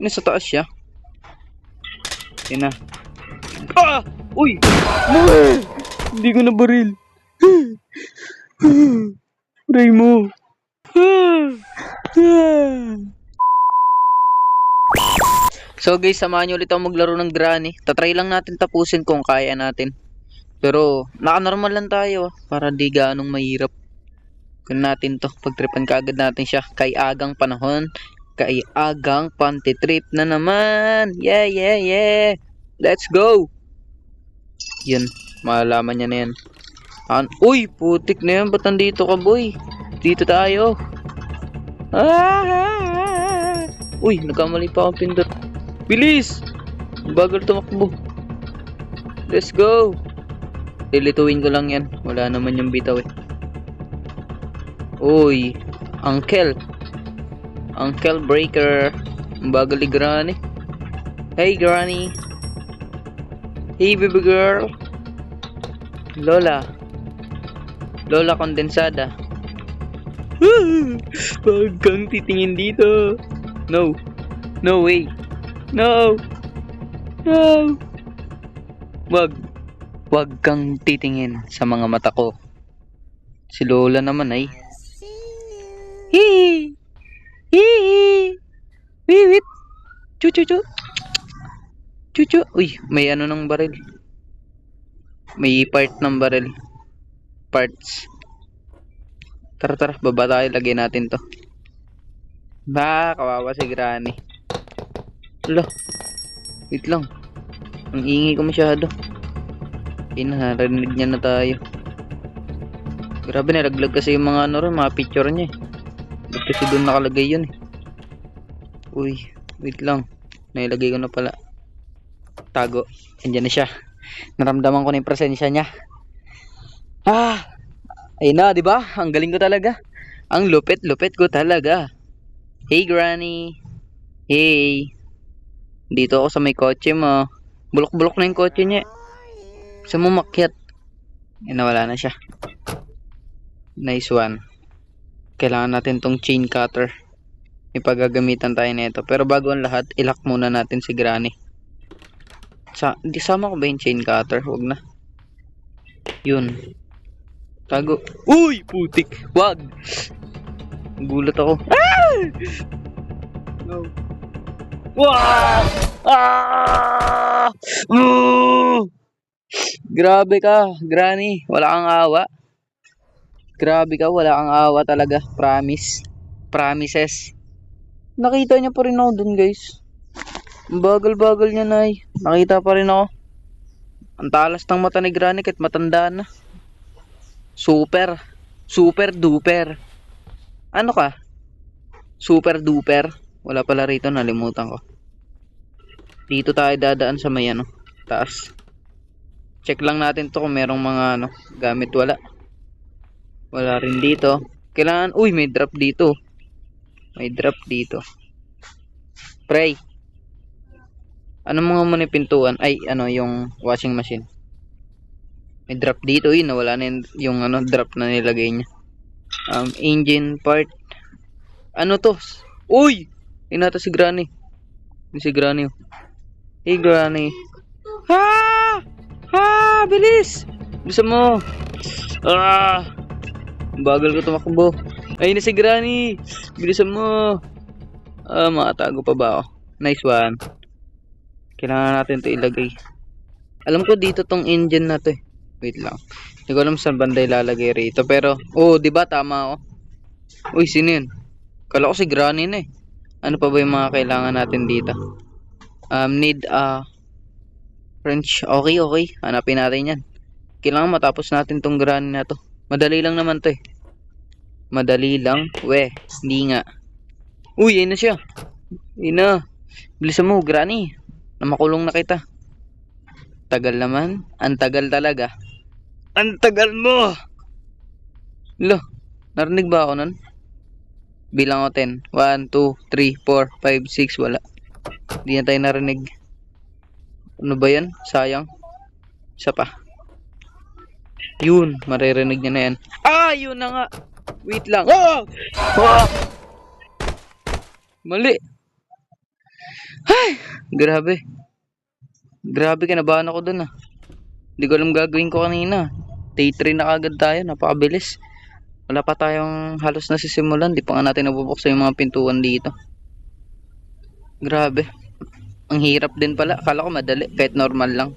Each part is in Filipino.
Nasa taas siya. Yan na. Ah! Uy! Hindi ko na baril. Pray mo. So guys, samahan nyo ulit ako maglaro ng Granny. Tatry lang natin tapusin kung kaya natin. Pero naka-normal lang tayo para di ganong mahirap. Kung natin to, pagtripan kaagad natin siya. Kay agang panahon, kay agang pantitrip na naman. Yeah, yeah, yeah. Let's go. Yun, malalaman niya na yan. Uy, putik na yan. Ba't nandito ka, boy? Dito tayo. Uy, nagkamali pa akong pindot. Bilis! Bagal tumakbo. Let's go. Lilituin ko lang yan. Wala naman yung bitaw eh. Uy, Uncle Breaker. Bagal ni Granny. Hey Granny. Hey baby girl. Lola kondensada. Wag kang titingin dito. No way. No. Wag kang titingin sa mga mata ko. Si Lola naman ay Wiwit. Chuchu. Uy, may ano ng baril. May part ng baril. Parts. Tara, baba tayo. Lagay natin to. Kawawa si Granny. Alo. Wait lang. Ang ingay ko masyado. Narinig niya na tayo. Grabe, nalaglag kasi yung mga mga picture niya eh. Ba't kasi doon nakalagay yun eh. Uy, wait lang. Nailagay ko na pala. Tago. Andiyan na siya. Naramdaman ko na yung presensya niya. Ayun na, di ba? Ang galing ko talaga. Ang lupit ko talaga. Hey Granny. Hey. Dito ako sa may kotse mo. Bulok-bulok na yung kotse niya. Gusto mo makyat? Nawala na siya. Nice one. Kailangan natin tong chain cutter. May paggagamitan tayo nito. Pero bago ang lahat, ilock muna natin si Granny. Di sama ko ba yung chain cutter? Huwag na. Yun. Tago. Uy! Putik! Wag! Gulat ako. No. Wow! Grabe ka, Granny. Wala kang awa. Grabe ka, wala kang awa talaga. Promises. Nakita niya pa rin ako dun, guys. Bagal-bagal niya, nay. Nakita pa rin ako. Ang talas ng mata ni Granny kahit matanda na. Super duper. Ano ka? Super duper. Wala pala rito, nalimutan ko. Dito tayo dadaan sa may taas. Check lang natin to kung merong mga gamit. Wala rin dito. Kailangan, may drop dito. Pray. Ano mga muna pintuan? Ay, yung washing machine. May drop dito. Nawala na yung drop na nilagay niya. Engine part. Ano to? Uy! Inata si Granny. Si Granny. Hey Granny. Bilis! Bisa mo. Bagal ko tumakbo. Ayun na si Granny. Bilisan mo. Makatago pa ba ako? Nice one. Kailangan natin ito ilagay. Alam ko dito tong engine na to eh. Wait lang. Hindi ko alam saan banda ilalagay rito. Pero, diba tama ako? Uy, sino yun? Kala ko si Granny na eh. Ano pa ba yung mga kailangan natin dito? Need wrench. Okay. Hanapin natin yan. Kailangan matapos natin tong Granny na to. Madali lang naman to eh. Madali lang. Hindi nga. Uy, ayun na siya. Ayun na. Bilisan mo, Granny. Makulong na kita. Tagal naman. Ang tagal talaga. Ang tagal mo! Narinig ba ako nun? Bilang ko 10. 1, 2, 3, 4, 5, 6. Wala. Hindi na tayo narinig. Ano ba yan? Sayang. Isa pa. Yun. Maririnig niya na yan. Yun na nga. Wait lang. Mali. Grabe. Grabe, kinabahan ako dun ah. Hindi ko alam gagawin ko kanina. Day 3 na kagad tayo, napakabilis. Wala pa tayong halos nasisimulan, di pa nga natin nabubuksan yung mga pintuan dito. Grabe. Ang hirap din pala. Akala ko madali, kahit normal lang.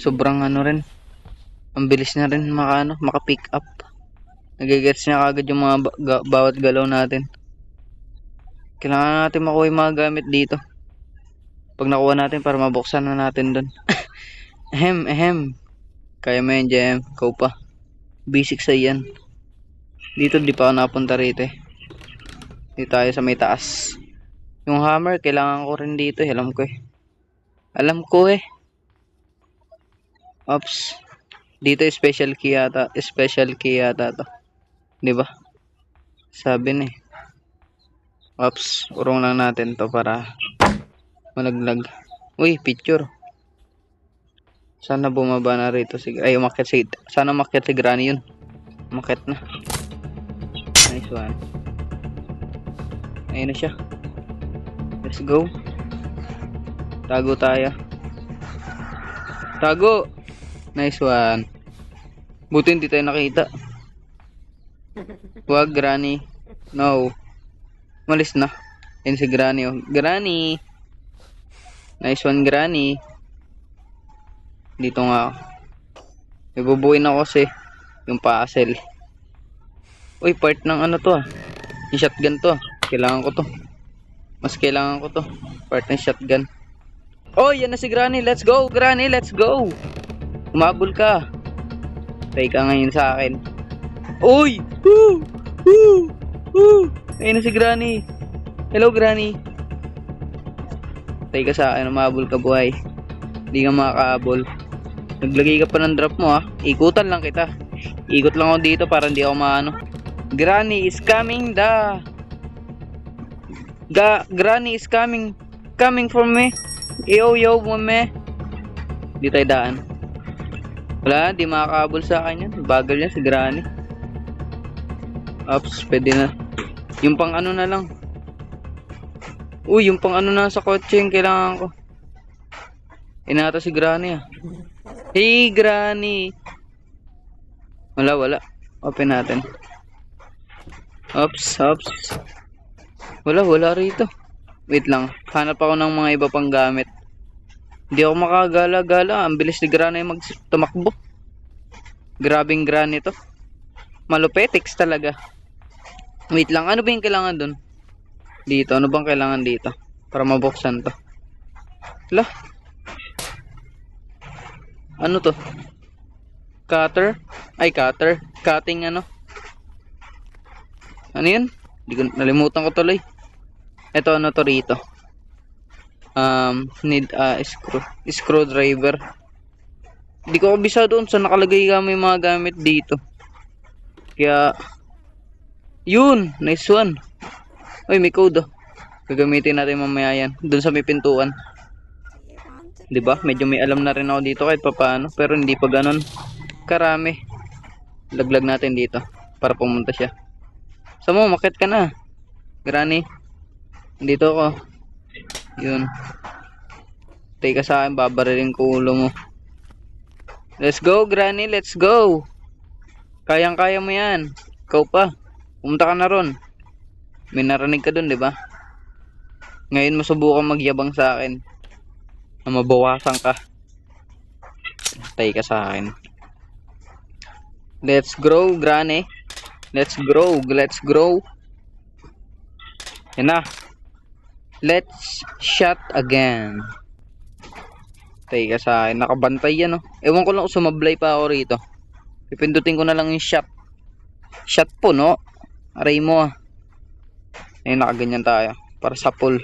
Sobrang ano rin. Ang bilis na rin maka-pick up. Nagigets niya kagad yung mga bawat galaw natin. Kailangan natin makuha yung mga gamit dito. Pag nakuha natin para mabuksan na natin dun. Ehem. Kaya mo yan, JM. Ikaw pa. Basic sa yan. Dito di pa ako napunta rito eh. Dito tayo sa may taas. Yung hammer, kailangan ko rin dito eh. Alam ko eh. Oops. Dito special key yata. Special key yata to. Diba? Sabi na eh. Oops. Urong lang natin to para malaglag. Uy, picture. Sana bumaba na rito. Ay, umakyat si... Sana umakyat si Granny yun. Umakyat na. Nice one. Ayun na siya. Let's go. Tago tayo. Tago! Nice one. Buti hindi tayo nakita. Wag, Granny. No. Malis na. Yan si Granny. Oh. Granny! Nice one, Granny. Dito nga ako. Ibubuin ako kasi yung puzzle. Uy, part ng ano to ah. Yung shotgun to ah. Kailangan ko to. Mas kailangan ko to. Part ng shotgun. Oh, yan na si Granny. Let's go, Granny. Let's go. Umabol ka. Tay ka ngayon sa akin. Uy! Ayun na si Granny. Hello, Granny. Tay ka sa akin. Umabol ka, buhay. Hindi ka makakaabol. Naglagay ka pa ng drop mo ah. Ikutan lang kita. Ikot lang ako dito para hindi ako maano. Granny is coming Granny is coming for me. Yo me. Di tayo daan. Wala, di makakahabol sa akin yan. Bagal yan si Granny. Ops, pwede na. Yung pang ano na lang. Uy, yung pang ano na sa kotse yung kailangan ko. Inata si Granny ah. Hey Granny. Wala. Open natin. Ops. Wala rito. Wait lang. Hanap ako ng mga iba pang gamit. Hindi ako makagala-gala. Ang bilis ni Granny tumakbo. Grabing Granny to. Malupetix talaga. Wait lang. Ano ba yung kailangan dun? Dito. Ano bang kailangan dito? Para mabuksan to. Hala. Ano to? Cutter? Ay, cutter. Cutting ano? Ano yun? Nalimutan ko tuloy. Ito ano to rito? Need screwdriver. Hindi ko kabisa doon sa nakalagay kami mga gamit dito. Kaya yun, nice one. Uy, may code oh. Gagamitin natin mamaya yan. Doon sa may pintuan. 'Di ba? Medyo may alam na rin ako dito kahit papaano, pero hindi pa ganoon karami. Laglag natin dito para pumunta siya. Samo, makit ka na. Granny. Dito ako. Yun. Take ka sa akin, babarilin ko ulo mo. Let's go, Granny. Let's go. Kayang-kaya mo yan. Ikaw pa. Pumunta ka na ron. May narinig ka dun, di ba? Ngayon masubukan magyabang sa akin. Na mabawasan ka. Take ka sa akin. Let's grow, Granny. Let's grow. Yan na. Let's shot again. Tay ka sa akin. Nakabantay yan, oh. Ewan ko lang kung sumablay pa ako rito. Pipindutin ko na lang yung shot. Shot po, no? Aray mo, ah. Ayun, nakaganyan tayo. Para sa pool.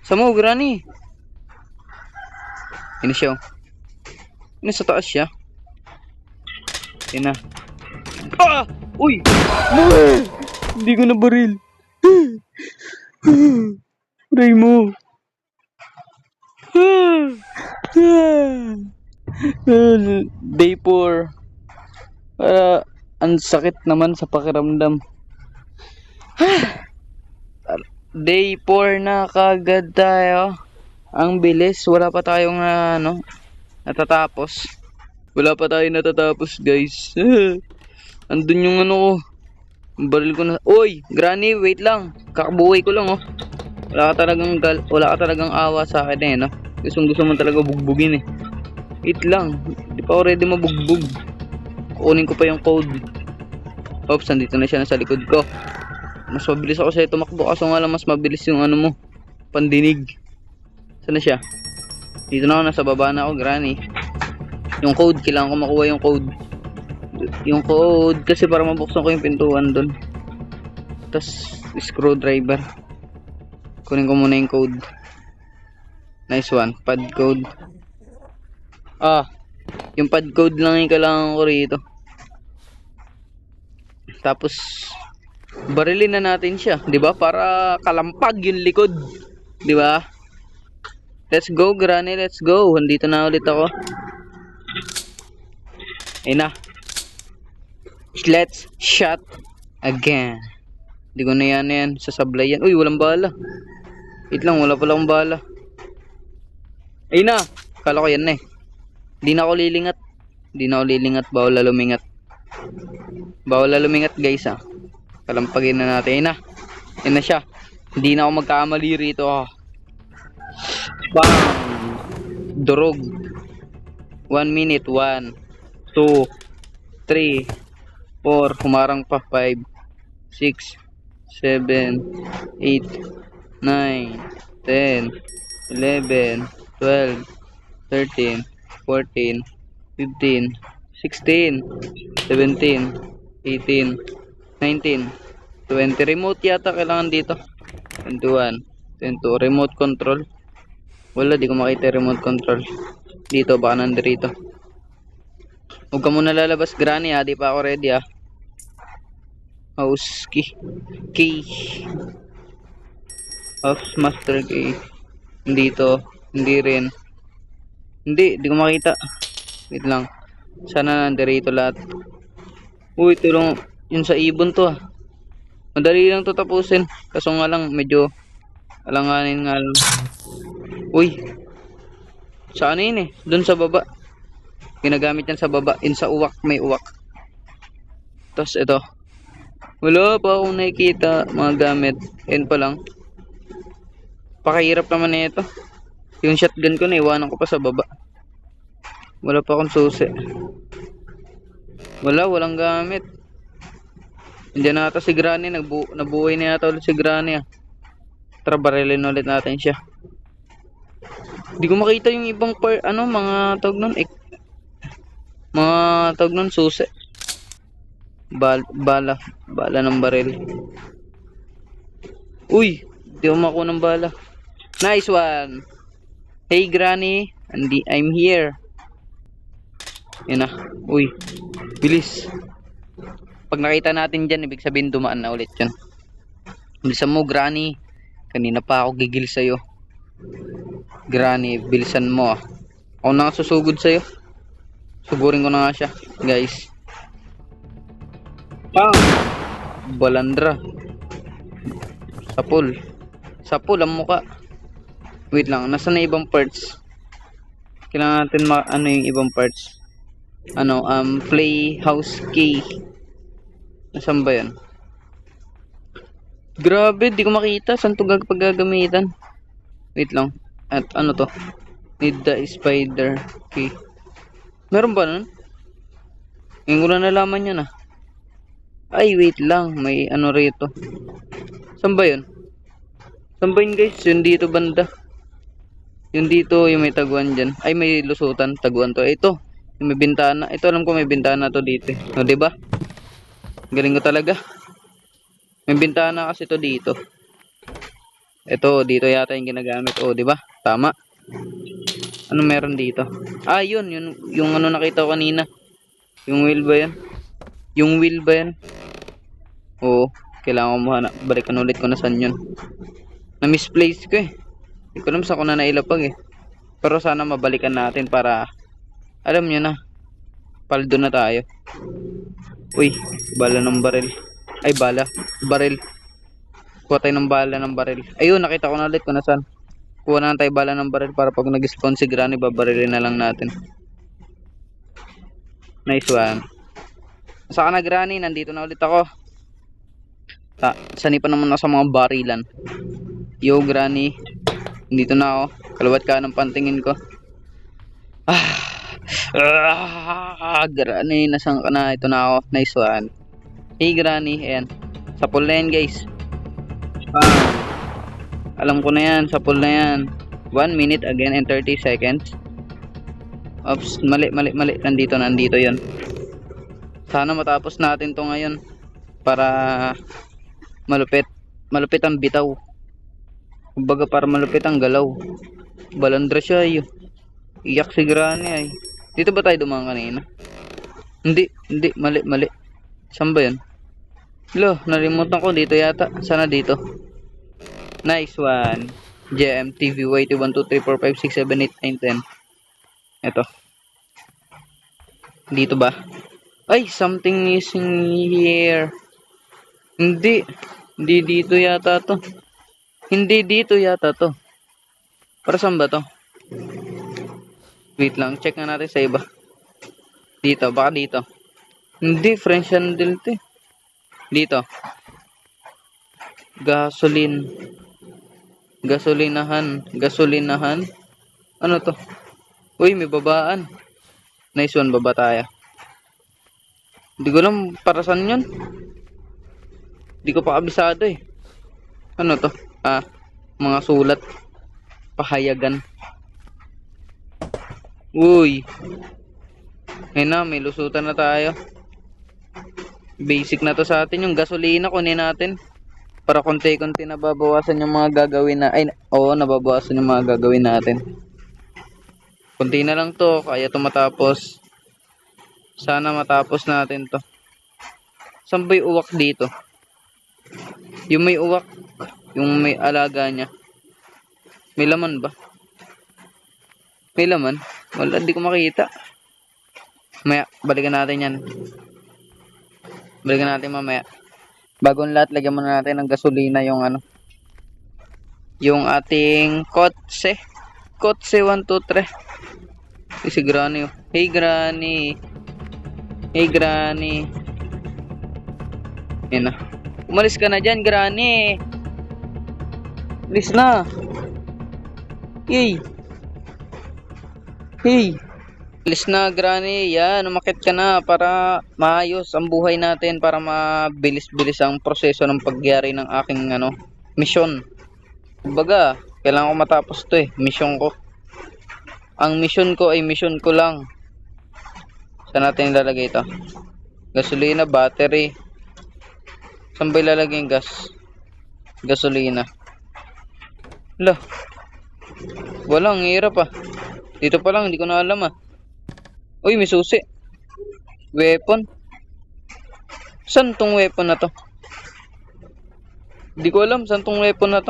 Samo, Granny. Yan siya, oh. Yan sa taas siya. Yan na. Ah! Uy! Hindi ko na baril. Aray mo. Day 4. Ang sakit naman sa pakiramdam. Day 4 na kagad tayo. Ang bilis. Wala pa tayong natatapos. Wala pa tayo natatapos, guys. Andun yung ano ko. Baril ko na. Uy, Granny, wait lang. Kakabuhay ko lang, oh. Wala ka talagang awa sa akin eh, no? Gusto mo talaga bugbugin eh. Wait lang. Di pa ako ready mabugbog. Kukunin ko pa yung code. Oops, nandito na siya nasa likod ko. Mas mabilis ako sa'yo tumakbo. Kaso nga lang mas mabilis yung ano mo. Pandinig. Saan na siya? Dito na ako, nasa baba na ako, Granny. Yung code, kailangan ko makuha yung code. Yung code kasi para mabuksan ko yung pintuan doon. Tapos screwdriver. Kunin ko muna yung code. Nice one. Pad code. Yung pad code lang yung kailangan ko rito. Tapos barilin na natin siya, 'di ba? Para kalampag yung likod, 'di ba? Let's go, Granny, let's go. Andito na ulit ako. Ayun na. Let's shot again. Hindi ko na yan. Sasablay yan. Uy, walang bala. Wait lang, wala pala akong bala. Ayun na. Kala ko yan na eh. Hindi na ako lilingat. Bawal na lumingat. Guys, ah. Kalampagin na natin. Ayun na. Ayun na siya. Hindi na ako magkamali rito. Bang! Durog. 1 minute. 1, 2, 3, 4. Humarang pa. 5, 6, 7, 8, 9, 10, 11, 12, 13, 14, 15, 16, 17, 18, 19, 20. Remote yata kailangan dito. 21, 22. Remote control. Wala, di ko makita remote control. Dito, baka nandito. Huwag ka muna lalabas, Granny, ha. Di pa ako ready, ha. House key. House master key. Dito. Hindi rin. Hindi ko makita. Wait lang. Sana nandito lahat. Uy, tulong. Yun sa ibon to, ha. Madali lang to tapusin. Kaso nga lang, medyo alanganin nga lang. Uy. Saan yun eh? Doon sa baba. Ginagamit yan sa baba. In sa uwak. May uwak. Tapos ito. Wala pa akong nakikita mga gamit. Yan pa lang. Pakahirap naman na ito. Yung shotgun ko naiwanan ko pa sa baba. Wala pa akong susi. Walang gamit. Nandiyan na ata si Granny. Nabuhay na yata ulit si Granny, ah. Tara, barilin ulit natin siya. Hindi ko makita yung ibang mga tawag nun. Mga tawag nun, susi. Bala ng baril. Uy, di ako makuha ng bala. Nice one. Hey Granny, I'm here. Yan na. Uy, bilis. Pag nakita natin dyan, ibig sabihin dumaan na ulit yun. Bilisan mo, Granny. Kanina pa ako gigil sa'yo. Granny, bilisan mo, ah. Ako na nga susugod sa'yo. Sugurin ko na nga siya, guys. Pang! Balandra. Sapul ang muka. Wait lang, nasa na ibang parts? Kailangan natin yung ibang parts. Playhouse key. Nasaan ba yan? Grabe, di ko makita. Saan ito paggagamitan? Wait lang. At ano to? Need the spider key. Meron ba nun? Ngayon ko na nalaman yun, ah. Ay, wait lang. May ano rito. Saan ba yun? Saan ba yun, guys? Yun dito banda. Yun dito, yung may taguan dyan. Ay, may lusutan. Taguan to. Ito. Yung may bintana. Ito, alam ko may bintana to dito. O, diba? Galing ko talaga. May bintana kasi to dito. Ito, dito yata yung ginagamit. O, diba? Tama. Ano meron dito? Ah, yun. Yung ano nakita ko kanina. Yung wheel ba yan? Oo. Kailangan ko balikan ulit ko na saan yun. Na-misplace ko eh. Hindi ko alam saan ko na nailapag eh. Pero sana mabalikan natin para alam nyo na. Paldo na tayo. Uy, bala ng baril. Ay, baril. Kuha tayo ng bala ng baril. Ayun, nakita ko na ulit kung nasaan. Kuha na lang tayo bala ng baril para pag nag-spawn si Granny, babarilin na lang natin. Nice one. Saka na Granny, nandito na ulit ako. Sani pa naman ako sa mga barilan. Yo Granny, nandito na ako. Kalawat ka ng pantingin ko. Granny, nasaan ka na? Ito na ako. Nice one. Hey Granny, ayan. Sa pool na yan guys. Alam ko na yan, sa pool na yan. 1 minute again and 30 seconds. Oops, mali. Nandito yon. Sana matapos natin to ngayon. Para malupit ang bitaw. Kumbaga para malupit ang galaw. Balandra siya ay. Iyak si Granny ay. Dito ba tayo dumaan kanina? Hindi, mali. Saan ba yun? Lo, nalimutan ko dito yata. Sana dito. Nice one. JMTV YT 1 2 3 4 5 6 7 8 9 10. Ito. Dito ba? Ay, something missing here. Hindi dito yata to. Para saan ba to? Wait lang, check na natin sa iba. Dito, baka dito. Hindi, French handle to. Dito. Gasolinahan. Ano to? Uy, may babaan. Nice one, baba tayo. Hindi ko alam para saan yun. Hindi ko pa kabisado eh. Ano to? Mga sulat. Pahayagan. Uy. Ngayon na, may lusutan na tayo. Basic na to sa atin. Yung gasolina kunin natin. Para konti-konti nababawasan yung mga gagawin na. Ay, oo, nababawasan yung mga gagawin natin. Kunti na lang to. Kaya to matapos. Sana matapos natin to. Saan ba yung uwak dito? Yung may uwak. Yung may alaga niya. May laman ba? May laman? Wala, di ko makita. Maya, balikan natin yan. Balikan natin mamaya. Bagong lahat, lagyan muna natin ng gasolina yung ano. Yung ating kotse. Kotse 1, 2, 3. Si Granny. Hey Granny. Yan na. Umalis ka na dyan, Granny. Umalis na. Hey. Alis na, Granny. Yan, umakit ka na para maayos ang buhay natin, para mabilis-bilis ang proseso ng pagyari ng aking misyon. Kumbaga, kailangan ko matapos to eh, misyon ko. Ang misyon ko ay misyon ko lang. Saan natin ilalagay ito? Gasolina, battery. Saan ba ilalagay yung gas? Gasolina. Lah. Walang hirap ah. Dito pa lang, hindi ko na alam ah. Uy, may susi. Weapon. Saan tong weapon na to? Hindi ko alam saan tong weapon na to.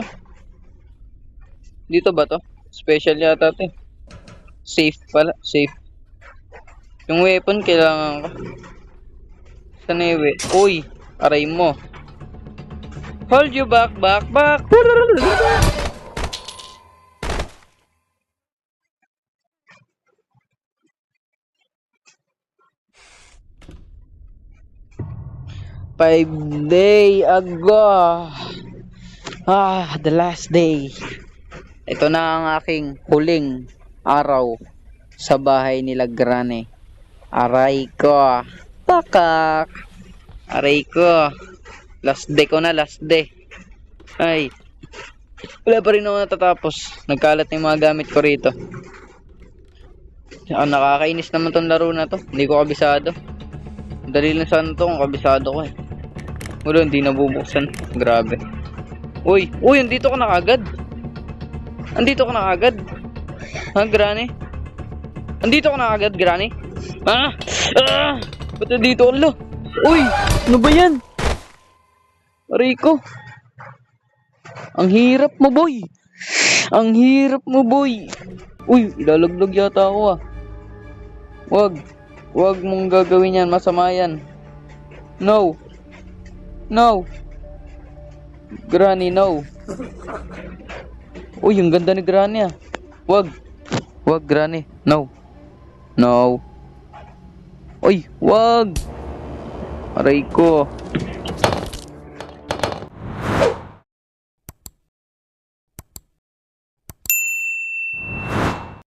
Dito ba to? Special yata to eh. Safe pala. Safe. Yung weapon kailangan ko. Saan na yung weapon? Uy, aray mo. Hold you back. 5 days ago. The last day. Ito na ang aking huling araw sa bahay nila Granny. Aray ko. Pakak. Aray ko. Last day ko na, last day. Ay. Wala pa rin ako natatapos. Nagkalat yung mga gamit ko rito. Nakakainis naman tong laro na to. Hindi ko kabisado. Dali lang saan to kung kabisado ko eh. Wala, hindi nabubuksan. Grabe. Uy, andito ka na kagad. Ha, Granny? Andito ka na kagad, Granny? Ba't andito ka? Uy, ano ba yan? Rico. Ang hirap mo, boy. Uy, ilalaglag yata ako ah. Wag mong gagawin yan, masama yan. No. Granny, no. Uy, ang ganda ni Granny ah. Wag. Wag, Granny. No. No. Uy, wag. Aray ko.